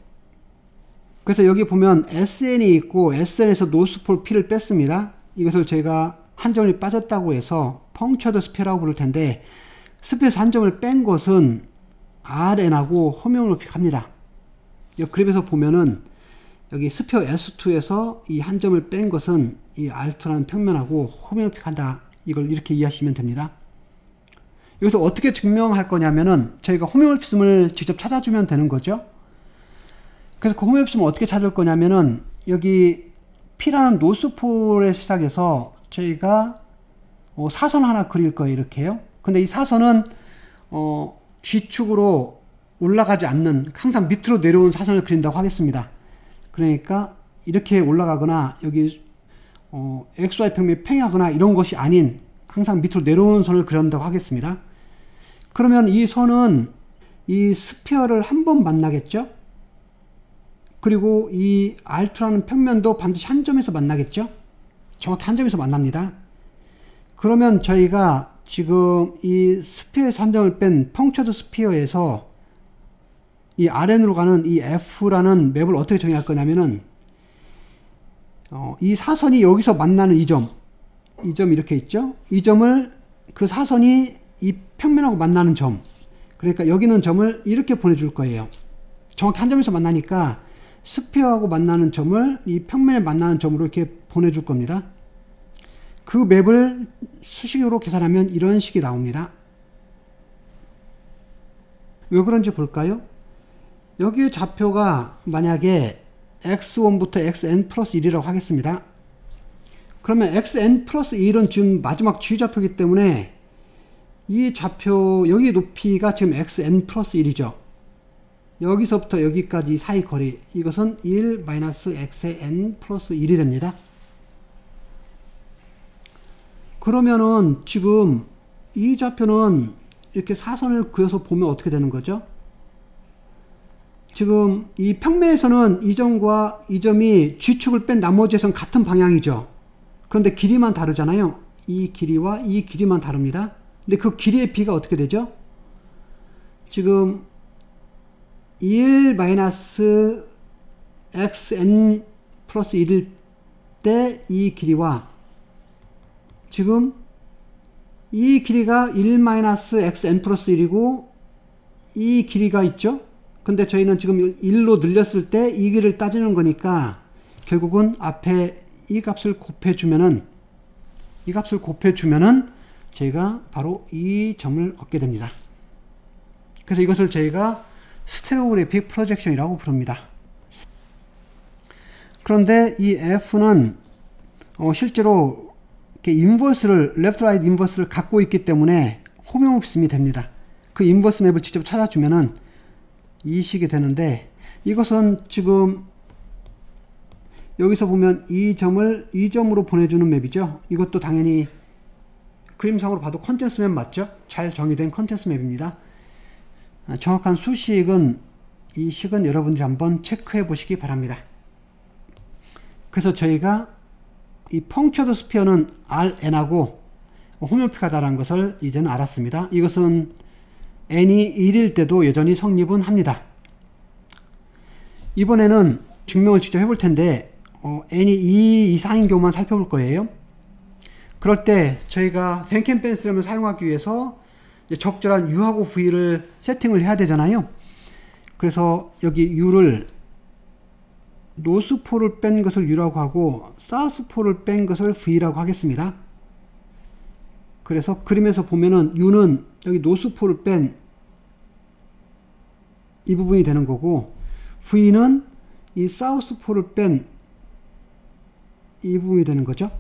그래서 여기 보면 SN이 있고 SN에서 노스폴 P를 뺐습니다. 이것을 제가 한 점이 빠졌다고 해서 펑처드 스피어라고 부를 텐데, 스피어에서 한 점을 뺀 것은 RN하고 호메오모픽합니다. 이 그래프에서 보면은 여기 스피어 S2에서 이 한 점을 뺀 것은 이 R2라는 평면하고 호메오모픽한다. 이걸 이렇게 이해하시면 됩니다. 여기서 어떻게 증명할 거냐면은 저희가 호메오모피즘을 직접 찾아주면 되는 거죠. 그래서 그 호메오모피즘을 어떻게 찾을 거냐면은 여기 P라는 노스폴에 시작해서 저희가 사선 하나 그릴 거예요. 이렇게요. 근데 이 사선은 G축으로 올라가지 않는, 항상 밑으로 내려오는 사선을 그린다고 하겠습니다. 그러니까 이렇게 올라가거나 여기 XY 평면이 평행하거나 이런 것이 아닌 항상 밑으로 내려오는 선을 그린다고 하겠습니다. 그러면 이 선은 이 스피어를 한 번 만나겠죠? 그리고 이 R2라는 평면도 반드시 한 점에서 만나겠죠? 정확히 한 점에서 만납니다. 그러면 저희가 지금 이 스피어에서 한 점을 뺀 펑처드 스피어에서 이 RN으로 가는 이 F라는 맵을 어떻게 정의할 거냐면은 이 사선이 여기서 만나는 이 점 이렇게 있죠? 이 점을 그 사선이 이 평면하고 만나는 점, 그러니까 여기 있는 점을 이렇게 보내줄 거예요. 정확히 한 점에서 만나니까 스피어하고 만나는 점을 이 평면에 만나는 점으로 이렇게 보내줄 겁니다. 그 맵을 수식으로 계산하면 이런 식이 나옵니다. 왜 그런지 볼까요? 여기의 좌표가 만약에 x1부터 xn 플러스 1이라고 하겠습니다. 그러면 xn 플러스 1은 지금 마지막 G좌표이기 때문에 이 좌표 여기 높이가 지금 xn 플러스 1이죠. 여기서부터 여기까지 사이 거리, 이것은 1-xn 플러스 1이 됩니다. 그러면은 지금 이 좌표는 이렇게 사선을 그려서 보면 어떻게 되는 거죠? 지금 이 평면에서는 이 점과 이 점이 G축을 뺀 나머지에서는 같은 방향이죠. 그런데 길이만 다르잖아요. 이 길이와 이 길이만 다릅니다. 근데 그 길이의 비가 어떻게 되죠? 지금 1-xn 플러스 1일 때 이 길이와 지금 이 길이가 1-xn 플러스 1이고 이 길이가 있죠? 근데 저희는 지금 1로 늘렸을 때 이 길이를 따지는 거니까 결국은 앞에 이 값을 곱해주면은 저희가 바로 이 점을 얻게 됩니다. 그래서 이것을 저희가 스테레오그래픽 프로젝션이라고 부릅니다. 그런데 이 F는 실제로 이렇게 인버스를, 레프트 라이트 인버스를 갖고 있기 때문에 호메오모피즘이 됩니다. 그 인버스 맵을 직접 찾아주면은 이 식이 되는데, 이것은 지금 여기서 보면 이 점을 이 점으로 보내주는 맵이죠. 이것도 당연히 그림상으로 봐도 컨텐츠 맵 맞죠? 잘 정의된 컨텐츠 맵입니다. 정확한 수식은, 이 식은 여러분들이 한번 체크해 보시기 바랍니다. 그래서 저희가 이 펑처드 스피어는 RN하고 호메오모픽하다는 것을 이제는 알았습니다. 이것은 n이 1일 때도 여전히 성립은 합니다. 이번에는 증명을 직접 해볼 텐데 n이 2 이상인 경우만 살펴볼 거예요. 그럴 때 저희가 벤켄 펜스럼을 사용하기 위해서 적절한 u하고 v를 세팅을 해야 되잖아요. 그래서 여기 u를 노스폴을 뺀 것을 u라고 하고 사우스폴을 뺀 것을 v라고 하겠습니다. 그래서 그림에서 보면은 u는 여기 노스폴을 뺀 이 부분이 되는 거고, v는 이 사우스폴을 뺀 이 부분이 되는 거죠.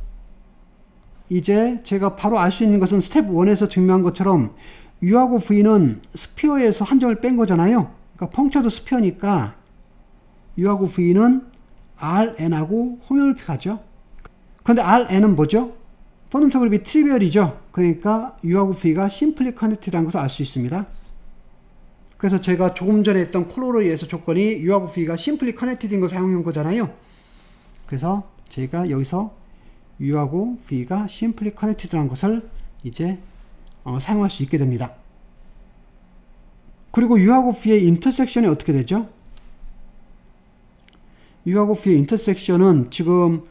이제 제가 바로 알 수 있는 것은 스텝 1에서 증명한 것처럼 u하고 v는 스피어에서 한 점을 뺀 거잖아요. 그러니까 펑처드 스피어니까 u하고 v는 RN하고 호메오모픽하죠. 그런데 RN은 뭐죠? 펀더멘털 그래프이 트리비얼이죠. 그러니까 u하고 v가 심플리 커넥티드라는 것을 알 수 있습니다. 그래서 제가 조금 전에 했던 콜로로이에서 조건이 u하고 v가 심플리 커넥티드인 걸 사용한 거잖아요. 그래서 제가 여기서 u하고 v가 심플리 커넥티드라는 것을 이제 사용할 수 있게 됩니다. 그리고 u하고 v의 인터섹션이 어떻게 되죠? u하고 v의 인터섹션은 지금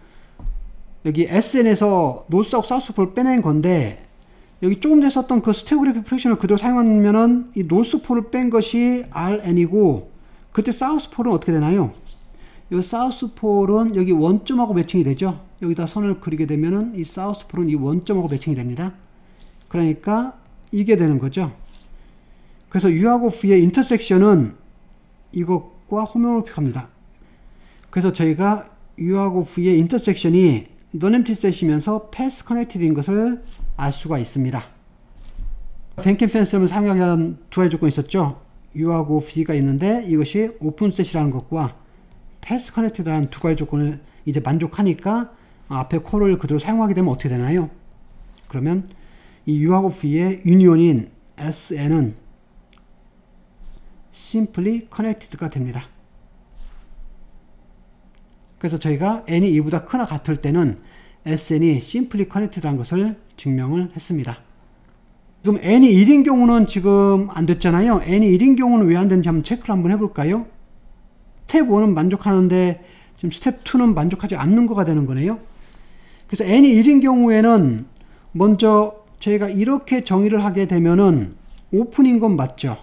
여기 SN에서 노스하고 사우스폴을 빼낸 건데 여기 조금 전에 썼던 그 스테레오그래픽 프랙션을 그대로 사용하면은 이 노스폴을 뺀 것이 RN이고 그때 사우스폴은 어떻게 되나요? 이 사우스폴은 여기 원점하고 매칭이 되죠. 여기다 선을 그리게 되면은 이 사우스폴은 이 원점하고 매칭이 됩니다. 그러니까 이게 되는 거죠. 그래서 U하고 V의 인터섹션은 이것과 호모모픽합니다. 그래서 저희가 U하고 V의 인터섹션이 non-empty set이면서 path connected인 것을 알 수가 있습니다. 벤켄 펜스를 사용하기 위한 두 가지 조건이 있었죠. U하고 V가 있는데 이것이 오픈 셋이라는 것과 path connected라는 두 가지 조건을 이제 만족하니까 앞에 콜을 그대로 사용하게 되면 어떻게 되나요? 그러면 이 U하고 V의 유니온인 SN은 simply connected가 됩니다. 그래서 저희가 n이 2보다 크나 같을 때는 SN이 simply connected라는 것을 증명을 했습니다. 지금 n이 1인 경우는 지금 안 됐잖아요. n이 1인 경우는 왜 안 되는지 한번 체크를 한번 해볼까요? 스텝 1은 만족하는데 지금 스텝 2는 만족하지 않는 거가 되는 거네요. 그래서 n이 1인 경우에는 먼저 저희가 이렇게 정의를 하게 되면은 오픈인 건 맞죠.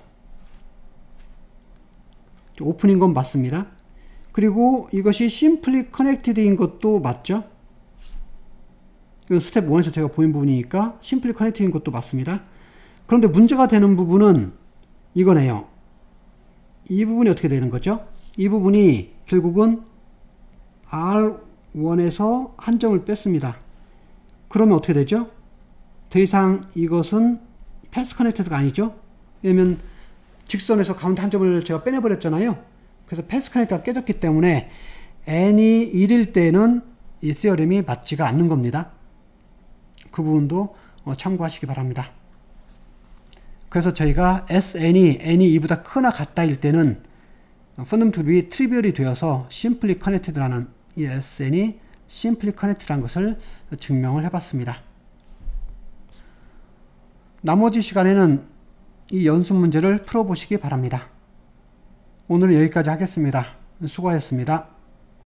오픈인 건 맞습니다. 그리고 이것이 simply connected인 것도 맞죠. 이건 스텝 1에서 제가 보인 부분이니까 simply connected인 것도 맞습니다. 그런데 문제가 되는 부분은 이거네요. 이 부분이 어떻게 되는 거죠? 이 부분이 결국은 R1에서 한 점을 뺐습니다. 그러면 어떻게 되죠? 더 이상 이것은 path connected가 아니죠. 왜냐면 직선에서 가운데 한 점을 제가 빼내버렸잖아요. 그래서 path connected가 깨졌기 때문에 n이 1일 때는 이 theorem이 맞지가 않는 겁니다. 그 부분도 참고하시기 바랍니다. 그래서 저희가 SN이 n이 2보다 크나 같다일 때는 fundamental이 트리비얼이 되어서 simply connected라는 이 SN이 simply connected라는 것을 증명을 해봤습니다. 나머지 시간에는 이 연습 문제를 풀어보시기 바랍니다. 오늘은 여기까지 하겠습니다. 수고하셨습니다.